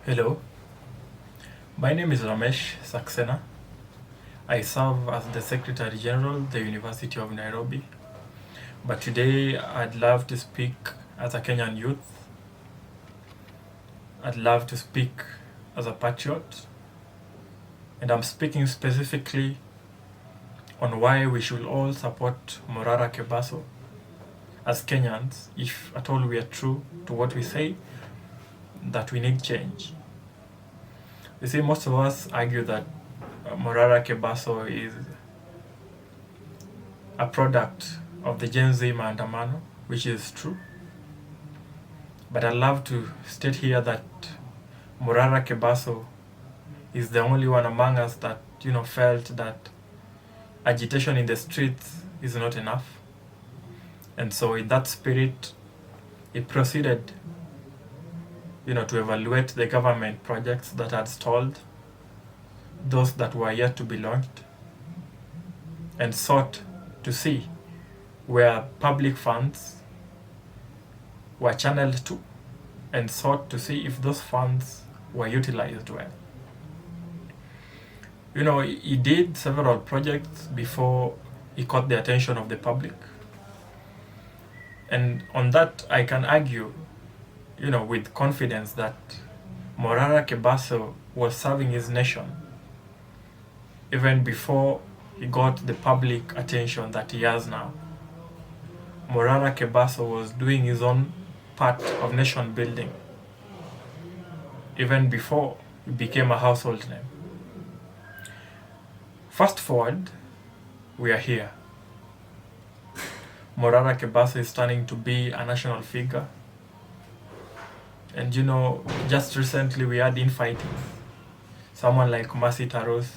Hello, my name is Ramesh Saxena. I serve as the Secretary General, the University of Nairobi. But today I'd love to speak as a Kenyan youth. I'd love to speak as a patriot. And I'm speaking specifically on why we should all support Morara Kebaso as Kenyans, if at all we are true to what we say, that we need change. You see, most of us argue that Morara Kebaso is a product of the Gen Z maandamano, which is true. But I'd love to state here that Morara Kebaso is the only one among us that felt that agitation in the streets is not enough. And so in that spirit, he proceeded to evaluate the government projects that had stalled, those that were yet to be launched, and sought to see where public funds were channeled to, and sought to see if those funds were utilized well. He did several projects before he caught the attention of the public. And on that, I can argue with confidence that Morara Kebaso was serving his nation even before he got the public attention that he has now. Morara Kebaso was doing his own part of nation building even before he became a household name. Fast forward, we are here. Morara Kebaso is turning to be a national figure. And just recently we had infighting. Someone like Mercy Taros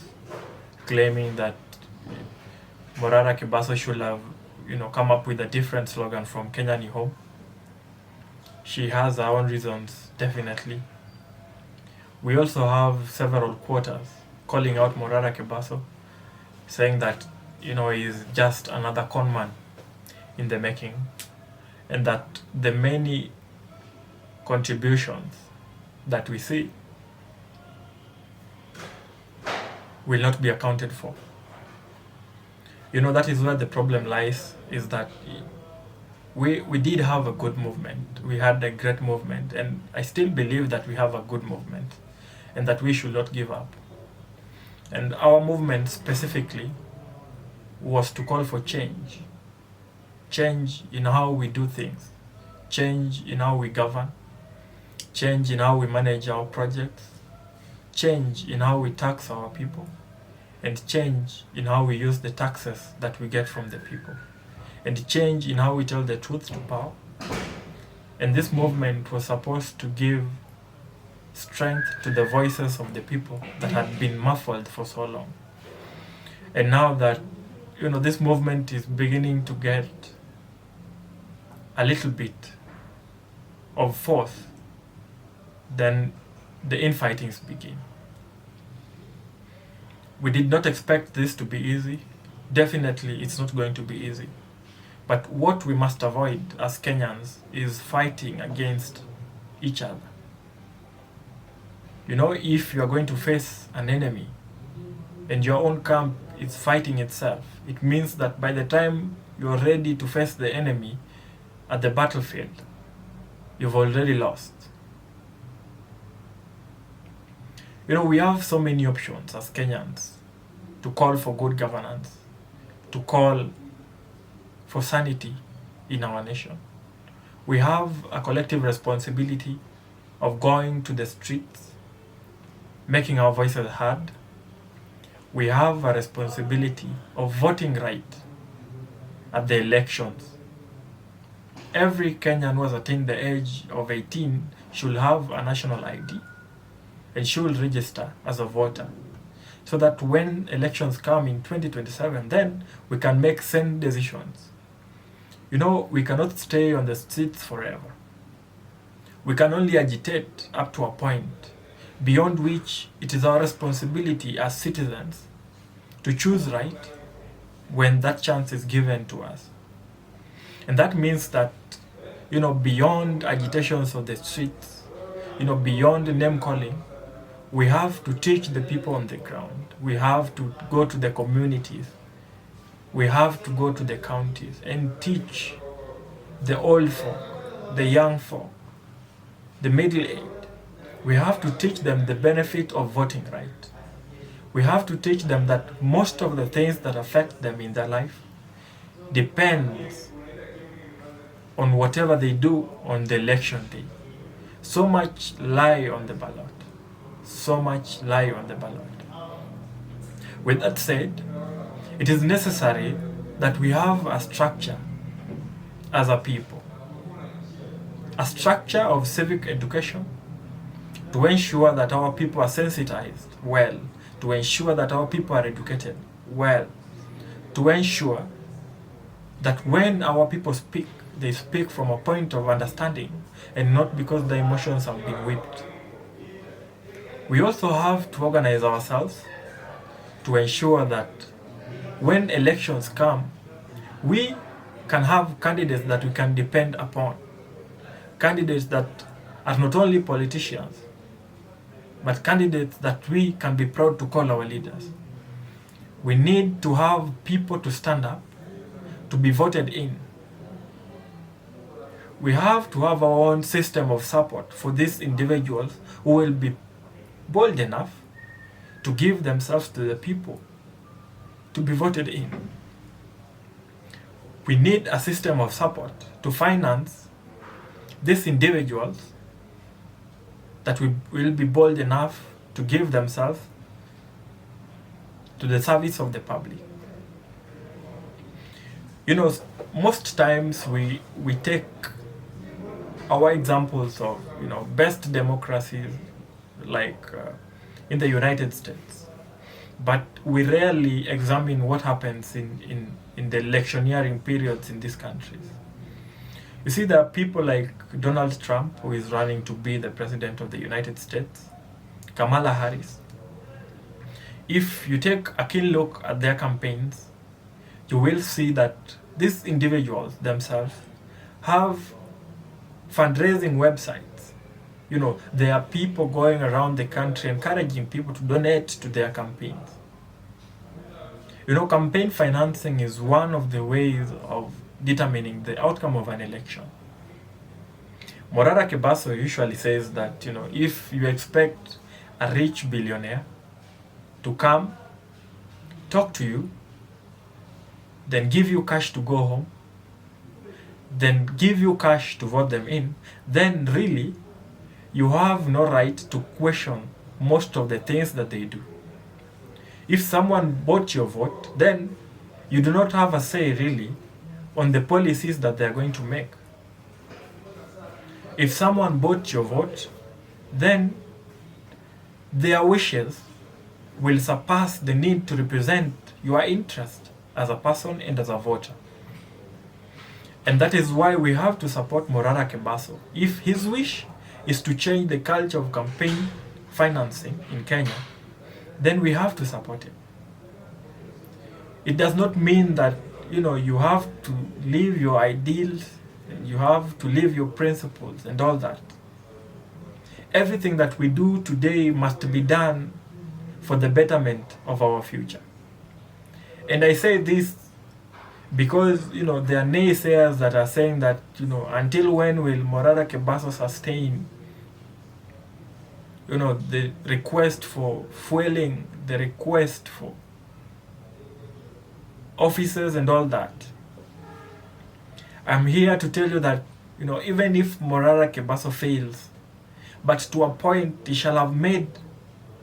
claiming that Morara Kebaso should have, come up with a different slogan from Kenya Ni Home. She has her own reasons, definitely. We also have several quotas calling out Morara Kebaso, saying that, he is just another conman in the making, and that the many contributions that we see will not be accounted for. That is where the problem lies, is that we did have a good movement. We had a great movement, and I still believe that we have a good movement and that we should not give up. And our movement specifically was to call for change. Change in how we do things, change in how we govern, change in how we manage our projects, change in how we tax our people, and change in how we use the taxes that we get from the people, and change in how we tell the truth to power. And this movement was supposed to give strength to the voices of the people that had been muffled for so long. And now that this movement is beginning to get a little bit of force, then the infightings begin. We did not expect this to be easy. Definitely it's not going to be easy. But what we must avoid as Kenyans is fighting against each other. If you are going to face an enemy and your own camp is fighting itself, it means that by the time you're ready to face the enemy at the battlefield, you've already lost. We have so many options as Kenyans to call for good governance, to call for sanity in our nation. We have a collective responsibility of going to the streets, making our voices heard. We have a responsibility of voting right at the elections. Every Kenyan who has attained the age of 18 should have a national ID and should register as a voter, so that when elections come in 2027, then we can make sane decisions. We cannot stay on the streets forever. We can only agitate up to a point, beyond which it is our responsibility as citizens to choose right when that chance is given to us. And that means that, beyond agitations on the streets, beyond name calling, we have to teach the people on the ground. We have to go to the communities. We have to go to the counties and teach the old folk, the young folk, the middle-aged. We have to teach them the benefit of voting right. We have to teach them that most of the things that affect them in their life depends on whatever they do on the election day. So much lie on the ballot. So much lie on the ballot. With that said, it is necessary that we have a structure as a people. A structure of civic education to ensure that our people are sensitized well, to ensure that our people are educated well, to ensure that when our people speak, they speak from a point of understanding and not because the emotions have been whipped. We also have to organize ourselves to ensure that when elections come, we can have candidates that we can depend upon. Candidates that are not only politicians, but candidates that we can be proud to call our leaders. We need to have people to stand up, to be voted in. We have to have our own system of support for these individuals who will be bold enough to give themselves to the people to be voted in. We need a system of support to finance these individuals that will be bold enough to give themselves to the service of the public. Most times we take our examples of best democracies like in the United States, but we rarely examine what happens in the electioneering periods in these countries. You see, there are people like Donald Trump, who is running to be the president of the United States, Kamala Harris. If you take a keen look at their campaigns, you will see that these individuals themselves have fundraising websites. There are people going around the country encouraging people to donate to their campaigns. Campaign financing is one of the ways of determining the outcome of an election. Morara Kebaso usually says that, if you expect a rich billionaire to come, talk to you, then give you cash to go home, then give you cash to vote them in, then really you have no right to question most of the things that they do. If someone bought your vote, then you do not have a say really on the policies that they are going to make. If someone bought your vote, then their wishes will surpass the need to represent your interest as a person and as a voter. And that is why we have to support Morara Kebaso. If his wish is to change the culture of campaign financing in Kenya, then we have to support him. It does not mean that you have to leave your ideals, you have to leave your principles and all that. Everything that we do today must be done for the betterment of our future. And I say this because there are naysayers that are saying that until when will Morara Kebaso sustain the request for fueling, the request for officers and all that. I'm here to tell you that even if Morara Kebaso fails, but to a point he shall have made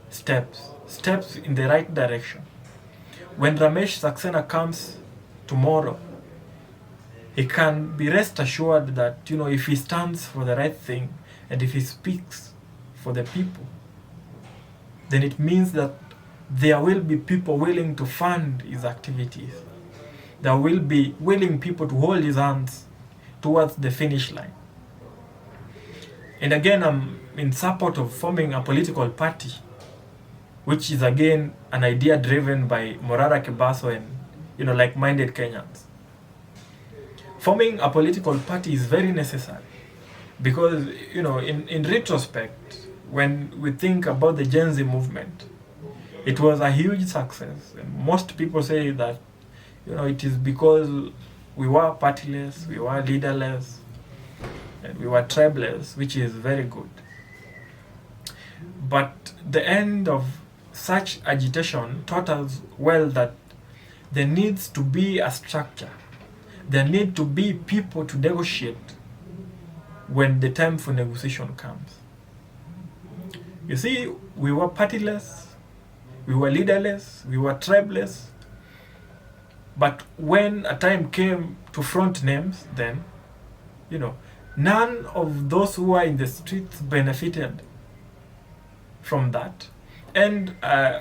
steps in the right direction. When Ramesh Saxena comes tomorrow, he can be rest assured that if he stands for the right thing and if he speaks for the people, then it means that there will be people willing to fund his activities. There will be willing people to hold his hands towards the finish line. And again, I'm in support of forming a political party, which is again an idea driven by Morara Kebaso and like-minded Kenyans. Forming a political party is very necessary Because, in retrospect, when we think about the Gen Z movement, it was a huge success. And most people say that, it is because we were partyless, we were leaderless, and we were tribeless, which is very good. But the end of such agitation taught us well that there needs to be a structure. There need to be people to negotiate when the time for negotiation comes. You see, we were partyless, we were leaderless, we were tribeless. But when a time came to front names, then, none of those who were in the streets benefited from that. And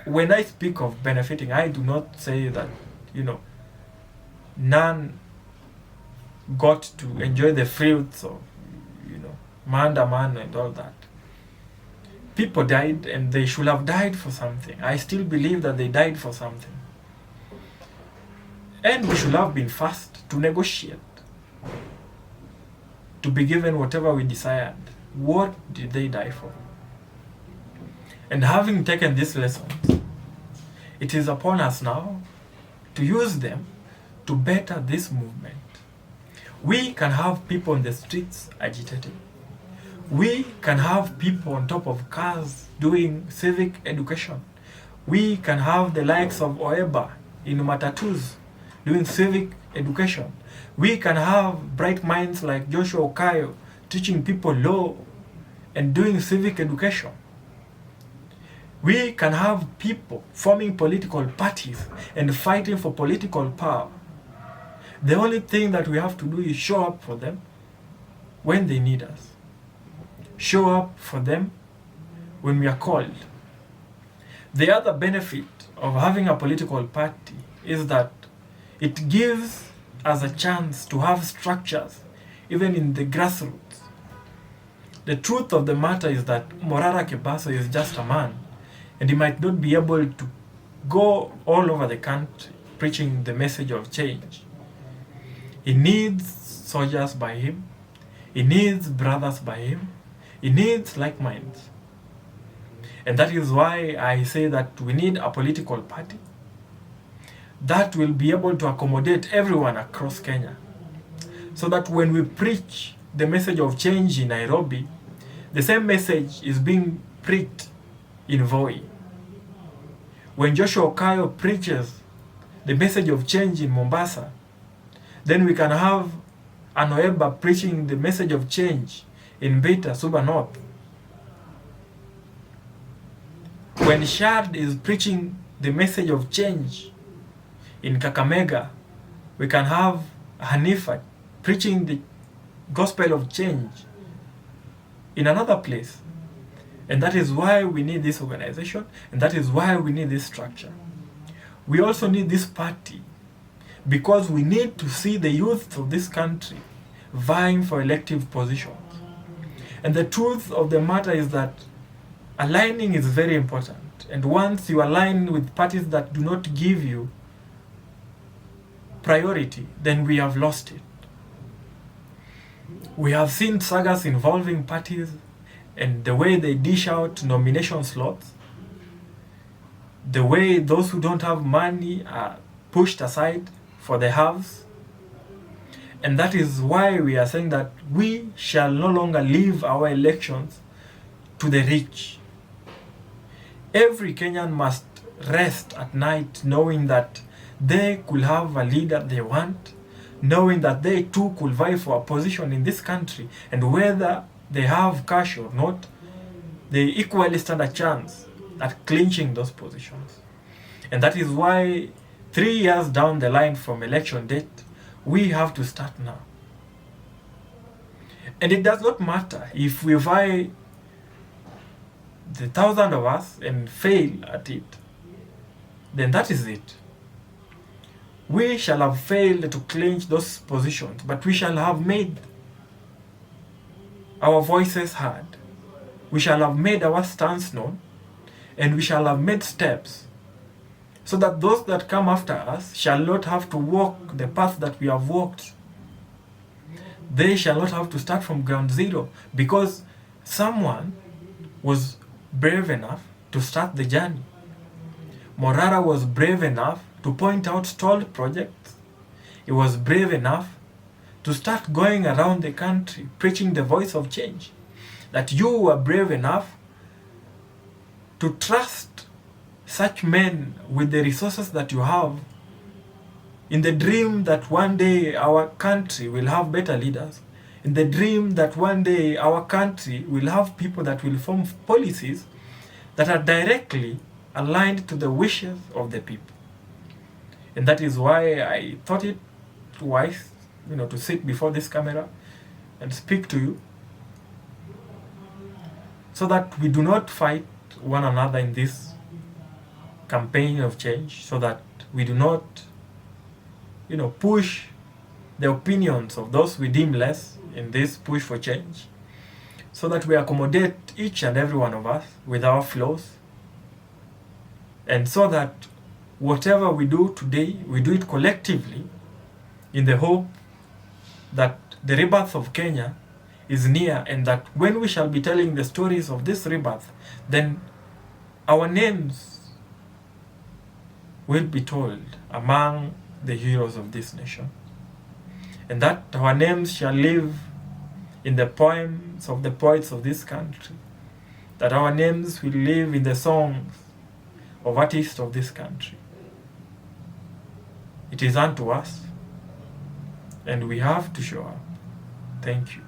when I speak of benefiting, I do not say that, none got to enjoy the fruits of, man and all that. People died, and they should have died for something. I still believe that they died for something. And we should have been fast to negotiate, to be given whatever we desired. What did they die for? And having taken these lessons, it is upon us now to use them to better this movement. We can have people on the streets agitating. We can have people on top of cars doing civic education. We can have the likes of Oeba in matatus doing civic education. We can have bright minds like Joshua Okayo teaching people law and doing civic education. We can have people forming political parties and fighting for political power. The only thing that we have to do is show up for them when they need us. Show up for them when we are called. The other benefit of having a political party is that it gives us a chance to have structures even in the grassroots. The truth of the matter is that Morara Kebaso is just a man, and he might not be able to go all over the country preaching the message of change. He needs soldiers by him. He needs brothers by him. He needs like minds. And that is why I say that we need a political party that will be able to accommodate everyone across Kenya. So that when we preach the message of change in Nairobi, the same message is being preached in Voi. When Joshua Okayo preaches the message of change in Mombasa, then we can have Anoeba preaching the message of change in Beta, Suba North. When Shard is preaching the message of change in Kakamega, we can have Hanifa preaching the gospel of change in another place. And that is why we need this organization, and that is why we need this structure. We also need this party because we need to see the youth of this country vying for elective positions. And the truth of the matter is that aligning is very important. And once you align with parties that do not give you priority, then we have lost it. We have seen sagas involving parties and the way they dish out nomination slots, the way those who don't have money are pushed aside for the haves. And that is why we are saying that we shall no longer leave our elections to the rich. Every Kenyan must rest at night knowing that they could have a leader they want, knowing that they too could vie for a position in this country, and whether they have cash or not, they equally stand a chance at clinching those positions. And that is why 3 years down the line from election date, we have to start now. And it does not matter if we vie the 1,000 of us and fail at it, then that is it. We shall have failed to clinch those positions, but we shall have made our voices heard. We shall have made our stance known, and we shall have made steps so that those that come after us shall not have to walk the path that we have walked. they shall not have to start from ground zero, because someone was brave enough to start the journey. Morara was brave enough to point out stalled projects. He was brave enough to start going around the country preaching the voice of change. That you were brave enough to trust such men with the resources that you have, in the dream that one day our country will have better leaders, in the dream that one day our country will have people that will form policies that are directly aligned to the wishes of the people. And that is why I thought it wise, to sit before this camera and speak to you, so that we do not fight one another in this campaign of change, so that we do not, push the opinions of those we deem less in this push for change, so that we accommodate each and every one of us with our flaws, and so that whatever we do today, we do it collectively in the hope that the rebirth of Kenya is near, and that when we shall be telling the stories of this rebirth, then our names will be told among the heroes of this nation, and that our names shall live in the poems of the poets of this country, that our names will live in the songs of artists of this country. It is unto us, and we have to show up. Thank you.